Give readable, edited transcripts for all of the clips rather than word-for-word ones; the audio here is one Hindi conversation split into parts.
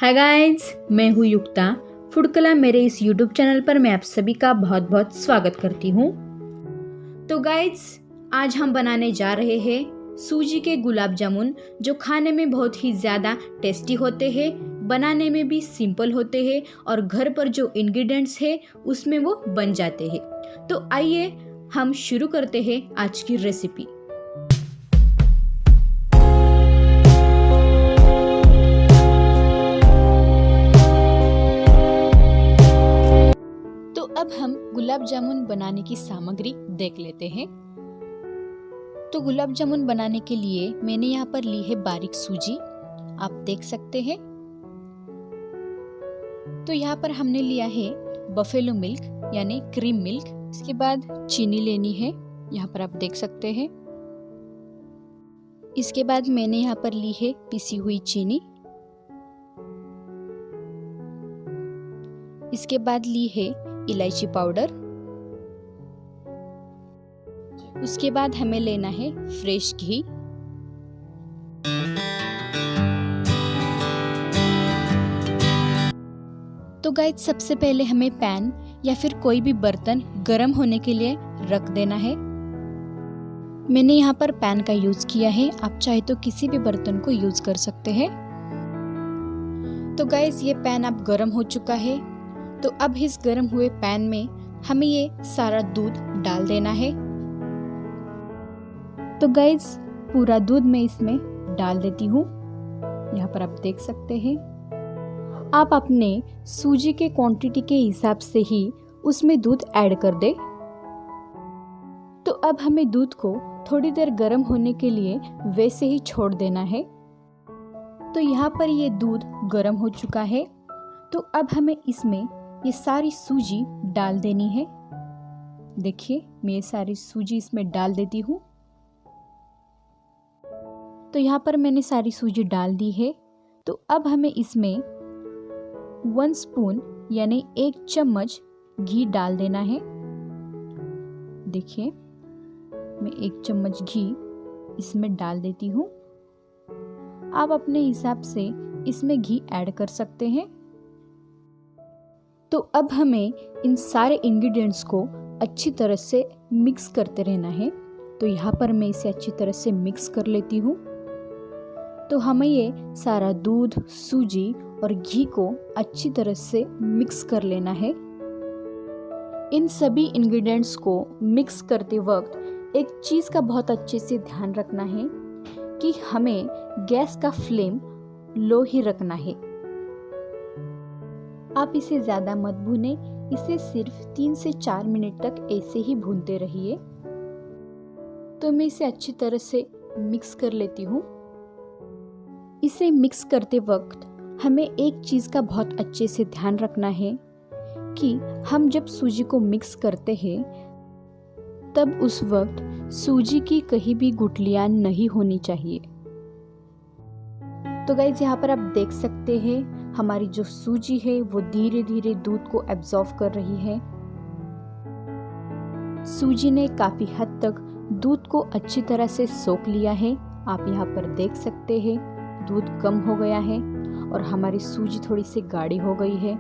हाय गाइस, मैं हूँ युक्ता। फूड कला मेरे इस यूट्यूब चैनल पर मैं आप सभी का बहुत बहुत स्वागत करती हूँ। तो गाइस, आज हम बनाने जा रहे हैं सूजी के गुलाब जामुन, जो खाने में बहुत ही ज़्यादा टेस्टी होते हैं, बनाने में भी सिंपल होते हैं और घर पर जो इंग्रेडिएंट्स है उसमें वो बन जाते हैं। तो आइए हम शुरू करते हैं आज की रेसिपी। तो अब हम गुलाब जामुन बनाने की सामग्री देख लेते हैं। तो गुलाब जामुन बनाने के लिए मैंने यहाँ पर ली है बारीक सूजी, आप देख सकते हैं। तो यहाँ पर हमने लिया है बफेलो मिल्क यानी क्रीम मिल्क। इसके बाद चीनी लेनी है, यहाँ पर आप देख सकते हैं। इसके बाद मैंने यहाँ पर ली है पिसी हुई चीनी। इसके बाद ली है इलायची पाउडर। उसके बाद हमें लेना है फ्रेश घी। तो गाइस, सबसे पहले हमें पैन या फिर कोई भी बर्तन गर्म होने के लिए रख देना है। मैंने यहाँ पर पैन का यूज किया है, आप चाहे तो किसी भी बर्तन को यूज कर सकते हैं। तो गाइस, ये पैन अब गर्म हो चुका है। तो अब इस गर्म हुए पैन में हमें ये सारा दूध डाल देना है। तो गाइस, पूरा दूध मैं इसमें डाल देती हूँ, यहाँ पर आप देख सकते हैं। आप अपने सूजी के क्वांटिटी के हिसाब से ही उसमें दूध ऐड कर दे। तो अब हमें दूध को थोड़ी देर गर्म होने के लिए वैसे ही छोड़ देना है। तो यहाँ पर ये दूध गर्म हो चुका है। तो अब हमें इसमें ये सारी सूजी डाल देनी है। देखिए, मैं ये सारी सूजी इसमें डाल देती हूँ। तो यहाँ पर मैंने सारी सूजी डाल दी है। तो अब हमें इसमें 1 स्पून यानी 1 चम्मच घी डाल देना है। देखिए, मैं 1 चम्मच घी इसमें डाल देती हूँ। आप अपने हिसाब से इसमें घी ऐड कर सकते हैं। तो अब हमें इन सारे इंग्रेडिएंट्स को अच्छी तरह से मिक्स करते रहना है। तो यहाँ पर मैं इसे अच्छी तरह से मिक्स कर लेती हूँ। तो हमें ये सारा दूध, सूजी और घी को अच्छी तरह से मिक्स कर लेना है। इन सभी इंग्रेडिएंट्स को मिक्स करते वक्त एक चीज़ का बहुत अच्छे से ध्यान रखना है कि हमें गैस का फ्लेम लो ही रखना है। आप इसे ज़्यादा मत भूनें, इसे सिर्फ 3 से 4 मिनट तक ऐसे ही भूनते रहिए। तो मैं इसे अच्छी तरह से मिक्स कर लेती हूँ। इसे मिक्स करते वक्त हमें एक चीज़ का बहुत अच्छे से ध्यान रखना है कि हम जब सूजी को मिक्स करते हैं तब उस वक्त सूजी की कहीं भी गुठलियाँ नहीं होनी चाहिए। तो गाइस, यहाँ पर आप देख सकते हैं हमारी जो सूजी है वो धीरे धीरे दूध को एब्जॉर्ब कर रही है। सूजी ने काफ़ी हद तक दूध को अच्छी तरह से सोख लिया है। आप यहाँ पर देख सकते हैं दूध कम हो गया है और हमारी सूजी थोड़ी सी गाढ़ी हो गई है।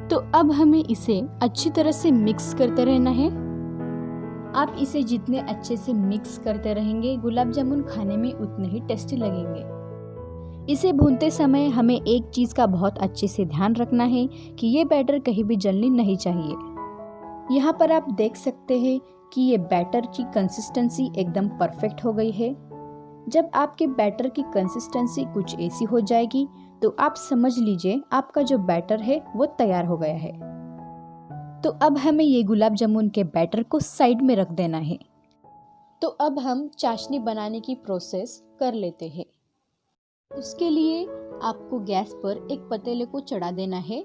तो अब हमें इसे अच्छी तरह से मिक्स करते रहना है। आप इसे जितने अच्छे से मिक्स करते रहेंगे, गुलाब जामुन खाने में उतने ही टेस्टी लगेंगे। इसे भूनते समय हमें एक चीज़ का बहुत अच्छे से ध्यान रखना है कि ये बैटर कहीं भी जलनी नहीं चाहिए। यहाँ पर आप देख सकते हैं कि ये बैटर की कंसिस्टेंसी एकदम परफेक्ट हो गई है। जब आपके बैटर की कंसिस्टेंसी कुछ ऐसी हो जाएगी तो आप समझ लीजिए आपका जो बैटर है वो तैयार हो गया है। तो अब हमें ये गुलाब जामुन के बैटर को साइड में रख देना है। तो अब हम चाशनी बनाने की प्रोसेस कर लेते हैं। उसके लिए आपको गैस पर एक पतीले को चढ़ा देना है।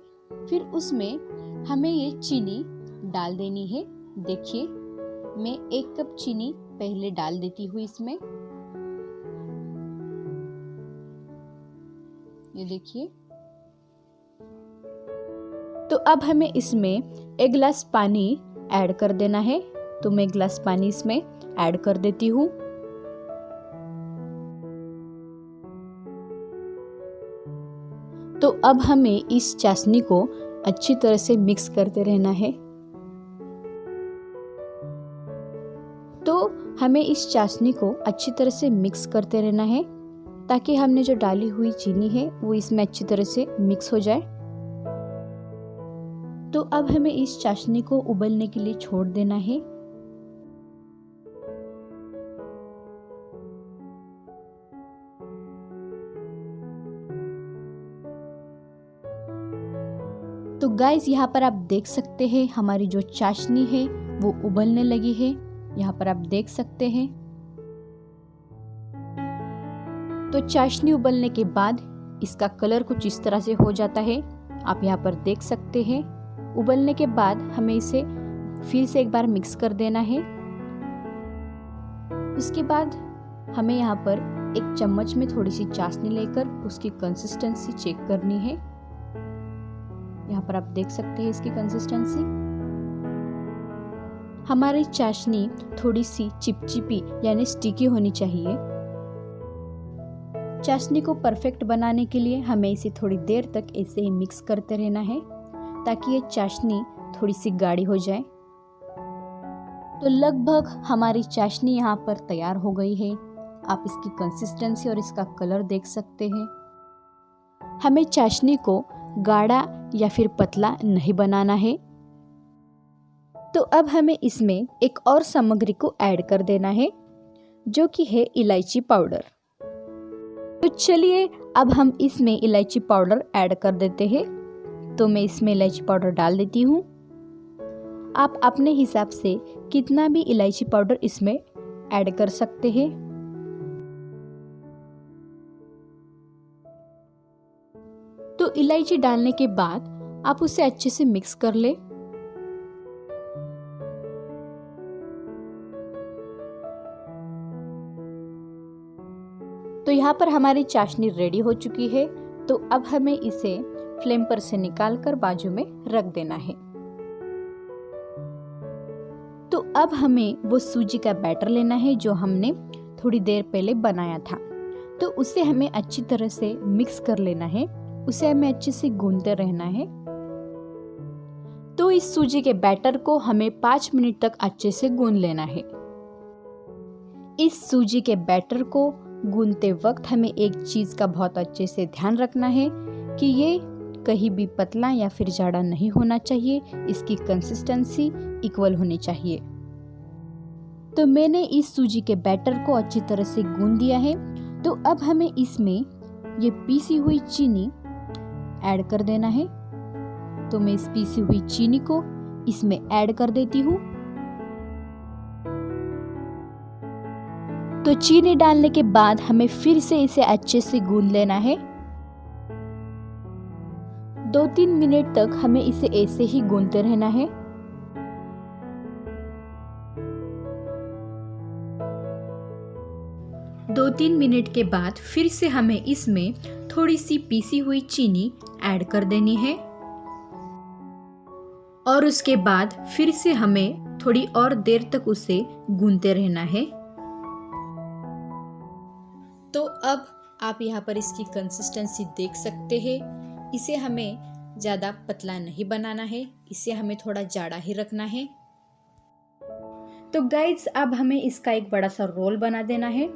फिर उसमें हमें ये चीनी डाल देनी है। देखिए, मैं 1 कप चीनी पहले डाल देती हूँ इसमें। ये देखिए। तो अब हमें इसमें 1 गिलास पानी ऐड कर देना है। तो मैं 1 गिलास पानी इसमें ऐड कर देती हूँ। तो अब हमें इस चाशनी को अच्छी तरह से मिक्स करते रहना है। तो हमें इस चाशनी को अच्छी तरह से मिक्स करते रहना है ताकि हमने जो डाली हुई चीनी है वो इसमें अच्छी तरह से मिक्स हो जाए। तो अब हमें इस चाशनी को उबलने के लिए छोड़ देना है। तो गाइस यहाँ पर आप देख सकते हैं हमारी जो चाशनी है वो उबलने लगी है। यहाँ पर आप देख सकते हैं। तो चाशनी उबलने के बाद इसका कलर कुछ इस तरह से हो जाता है, आप यहाँ पर देख सकते हैं। उबलने के बाद हमें इसे फिर से एक बार मिक्स कर देना है। उसके बाद हमें यहाँ पर एक चम्मच में थोड़ी सी चाशनी लेकर उसकी कंसिस्टेंसी चेक करनी है। यहाँ पर आप देख सकते हैं इसकी कंसिस्टेंसी। हमारी चाशनी थोड़ी सी चिपचिपी यानी स्टिकी होनी चाहिए। चाशनी को परफेक्ट बनाने के लिए हमें इसे थोड़ी देर तक ऐसे ही मिक्स करते रहना है ताकि ये चाशनी थोड़ी सी गाढ़ी हो जाए। तो लगभग हमारी चाशनी यहाँ पर तैयार हो गई है। आप इसकी कंसिस्टेंसी और इसका कलर देख सकते हैं। हमें चाशनी को गाढ़ा या फिर पतला नहीं बनाना है। तो अब हमें इसमें एक और सामग्री को ऐड कर देना है जो कि है इलायची पाउडर। तो चलिए अब हम इसमें इलायची पाउडर ऐड कर देते हैं। तो मैं इसमें इलायची पाउडर डाल देती हूँ। आप अपने हिसाब से कितना भी इलायची पाउडर इसमें ऐड कर सकते हैं। तो इलायची डालने के बाद आप उसे अच्छे से मिक्स कर ले। तो यहाँ पर हमारी चाशनी रेडी हो चुकी है। तो अब हमें इसे फ्लेम पर से निकालकर बाजू में रख देना है। तो अब हमें वो सूजी का बैटर लेना है जो हमने थोड़ी देर पहले बनाया था। तो उसे हमें अच्छी तरह से मिक्स कर लेना है। उसे हमें अच्छे से गूंदते रहना है। तो इस सूजी के बैटर को हमें 5 मिनट तक अच्छे से गूंद लेना है। इस सूजी के बैटर को गूंदते वक्त हमें एक चीज का बहुत अच्छे से ध्यान रखना है कि ये कहीं भी पतला या फिर जाड़ा नहीं होना चाहिए। इसकी कंसिस्टेंसी इक्वल होनी चाहिए। तो मैंने इस सूजी के बैटर को अच्छी तरह से गूंद दिया है। तो अब हमें इसमें ये पीसी हुई चीनी ऐड कर देना है। तो मैं इस पीसी हुई चीनी को इसमें ऐड कर देती हूँ। तो चीनी डालने के बाद हमें फिर से इसे अच्छे से गूंद लेना है। 2-3 मिनट तक हमें इसे ऐसे ही गूंदते रहना है। दो 3 मिनट के बाद फिर से हमें इसमें थोड़ी सी पीसी हुई चीनी ऐड कर देनी है और उसके बाद फिर से हमें थोड़ी और देर तक उसे गूंदते रहना है। तो अब आप यहाँ पर इसकी कंसिस्टेंसी देख सकते हैं। इसे हमें ज़्यादा पतला नहीं बनाना है, इसे हमें थोड़ा जाड़ा ही रखना है। तो गाइज अब हमें इसका एक बड़ा सा रोल बना देना है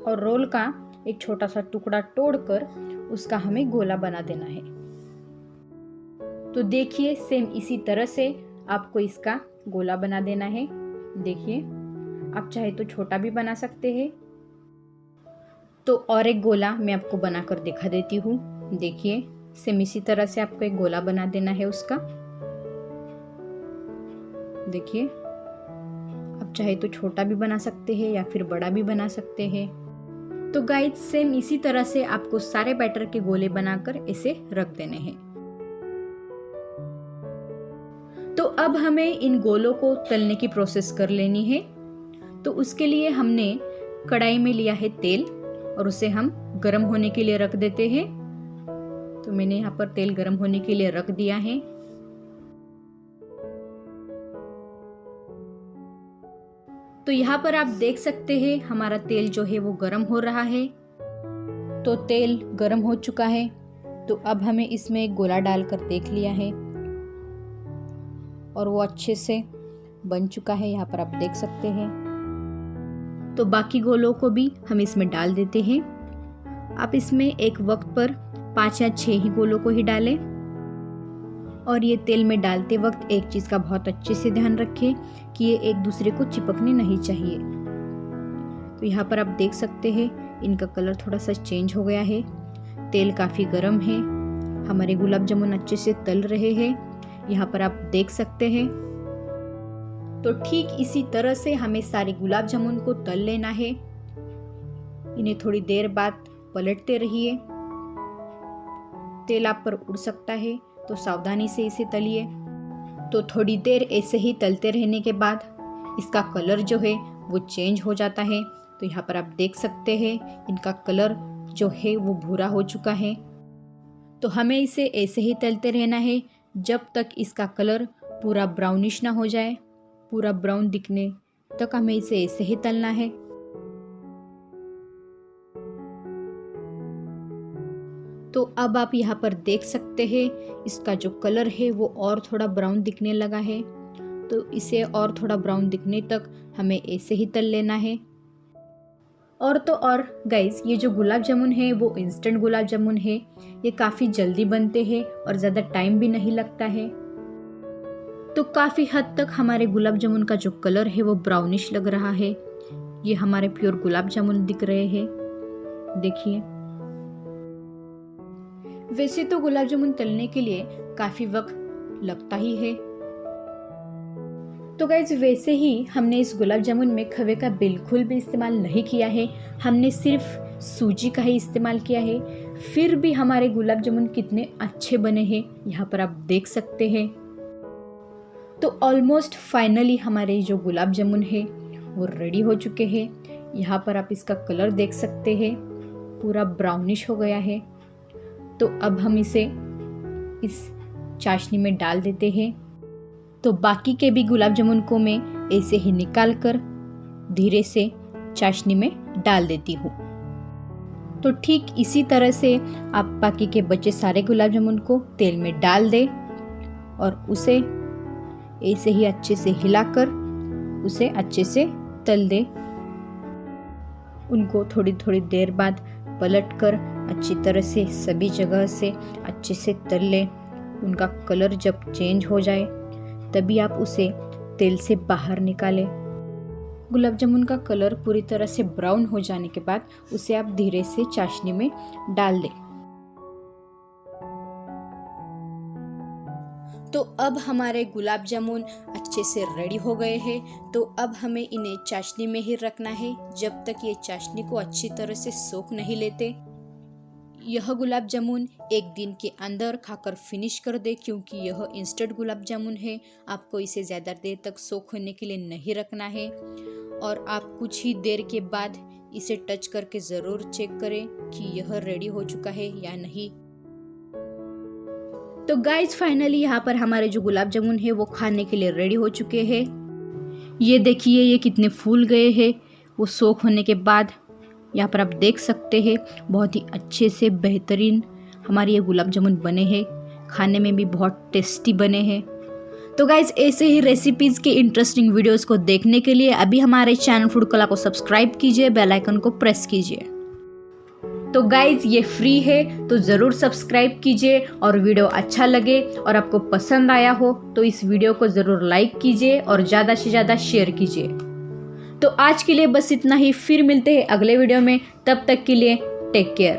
और रोल का एक छोटा सा टुकड़ा तोड़कर उसका हमें गोला बना देना है। तो देखिए सेम इसी तरह से आपको इसका गोला बना देना है। देखिए आप चाहे तो छोटा भी बना सकते हैं। तो और एक गोला मैं आपको बनाकर दिखा देती हूँ। देखिए सेम इसी तरह से आपको एक गोला बना देना है उसका। देखिए आप चाहे तो छोटा भी बना सकते हैं या फिर बड़ा भी बना सकते हैं। तो गाइस सेम इसी तरह से आपको सारे बैटर के गोले बनाकर इसे रख देने हैं। तो अब हमें इन गोलों को तलने की प्रोसेस कर लेनी है। तो उसके लिए हमने कढ़ाई में लिया है तेल और उसे हम गर्म होने के लिए रख देते हैं। तो मैंने यहाँ पर तेल गर्म होने के लिए रख दिया है। तो यहाँ पर आप देख सकते हैं हमारा तेल जो है वो गर्म हो रहा है। तो तेल गर्म हो चुका है। तो अब हमें इसमें एक गोला डालकर देख लिया है और वो अच्छे से बन चुका है, यहाँ पर आप देख सकते हैं। तो बाकी गोलों को भी हम इसमें डाल देते हैं। आप इसमें एक वक्त पर 5 या 6 ही गोलों को ही डालें और ये तेल में डालते वक्त एक चीज़ का बहुत अच्छे से ध्यान रखें कि ये एक दूसरे को चिपकने नहीं चाहिए। तो यहाँ पर आप देख सकते हैं इनका कलर थोड़ा सा चेंज हो गया है। तेल काफ़ी गर्म है, हमारे गुलाब जामुन अच्छे से तल रहे हैं, यहाँ पर आप देख सकते हैं। तो ठीक इसी तरह से हमें सारे गुलाब जामुन को तल लेना है। इन्हें थोड़ी देर बाद पलटते रहिए। तेल आप पर उड़ सकता है तो सावधानी से इसे तलिए। तो थोड़ी देर ऐसे ही तलते रहने के बाद इसका कलर जो है वो चेंज हो जाता है। तो यहाँ पर आप देख सकते हैं इनका कलर जो है वो भूरा हो चुका है। तो हमें इसे ऐसे ही तलते रहना है जब तक इसका कलर पूरा ब्राउनिश ना हो जाए। पूरा ब्राउन दिखने तक हमें इसे ऐसे ही तलना है। तो अब आप यहाँ पर देख सकते हैं इसका जो कलर है वो और थोड़ा ब्राउन दिखने लगा है। तो इसे और थोड़ा ब्राउन दिखने तक हमें ऐसे ही तल लेना है। और तो और गाइस, ये जो गुलाब जामुन है वो इंस्टेंट गुलाब जामुन है। ये काफ़ी जल्दी बनते हैं और ज़्यादा टाइम भी नहीं लगता है। तो काफ़ी हद तक हमारे गुलाब जामुन का जो कलर है वो ब्राउनिश लग रहा है। ये हमारे प्योर गुलाब जामुन दिख रहे हैं, देखिए। वैसे तो गुलाब जामुन तलने के लिए काफ़ी वक्त लगता ही है। तो गाइज, वैसे ही हमने इस गुलाब जामुन में खवे का बिल्कुल भी इस्तेमाल नहीं किया है। हमने सिर्फ सूजी का ही इस्तेमाल किया है। फिर भी हमारे गुलाब जामुन कितने अच्छे बने हैं, यहाँ पर आप देख सकते हैं। तो ऑलमोस्ट फाइनली हमारे जो गुलाब जामुन है वो रेडी हो चुके हैं। यहाँ पर आप इसका कलर देख सकते हैं, पूरा ब्राउनिश हो गया है। तो अब हम इसे इस चाशनी में डाल देते हैं। तो बाकी के भी गुलाब जामुन को मैं ऐसे ही निकाल कर धीरे से चाशनी में डाल देती हूँ। तो ठीक इसी तरह से आप बाकी के बचे सारे गुलाब जामुन को तेल में डाल दें और उसे ऐसे ही अच्छे से हिलाकर उसे अच्छे से तल दें। उनको थोड़ी थोड़ी देर बाद पलटकर अच्छी तरह से सभी जगह से अच्छे से तल लें। उनका कलर जब चेंज हो जाए तभी आप उसे तेल से बाहर निकालें। गुलाब जामुन का कलर पूरी तरह से ब्राउन हो जाने के बाद उसे आप धीरे से चाशनी में डाल दें। तो अब हमारे गुलाब जामुन अच्छे से रेडी हो गए हैं। तो अब हमें इन्हें चाशनी में ही रखना है जब तक ये चाशनी को अच्छी तरह से सोख नहीं लेते। यह गुलाब जामुन एक दिन के अंदर खाकर फिनिश कर दे, क्योंकि यह इंस्टेंट गुलाब जामुन है। आपको इसे ज़्यादा देर तक सोख होने के लिए नहीं रखना है और आप कुछ ही देर के बाद इसे टच करके ज़रूर चेक करें कि यह रेडी हो चुका है या नहीं। तो गाइज, फाइनली यहाँ पर हमारे जो गुलाब जामुन है वो खाने के लिए रेडी हो चुके हैं। ये देखिए ये कितने फूल गए हैं वो सोख होने के बाद। यहाँ पर आप देख सकते हैं बहुत ही अच्छे से बेहतरीन हमारे ये गुलाब जामुन बने हैं। खाने में भी बहुत टेस्टी बने हैं। तो गाइज, ऐसे ही रेसिपीज़ के इंटरेस्टिंग वीडियोस को देखने के लिए अभी हमारे चैनल फूड कला को सब्सक्राइब कीजिए, बेल आइकन को प्रेस कीजिए। तो गाइज, ये फ्री है तो ज़रूर सब्सक्राइब कीजिए और वीडियो अच्छा लगे और आपको पसंद आया हो तो इस वीडियो को ज़रूर लाइक कीजिए और ज़्यादा से ज़्यादा शेयर कीजिए। तो आज के लिए बस इतना ही, फिर मिलते हैं अगले वीडियो में। तब तक के लिए टेक केयर।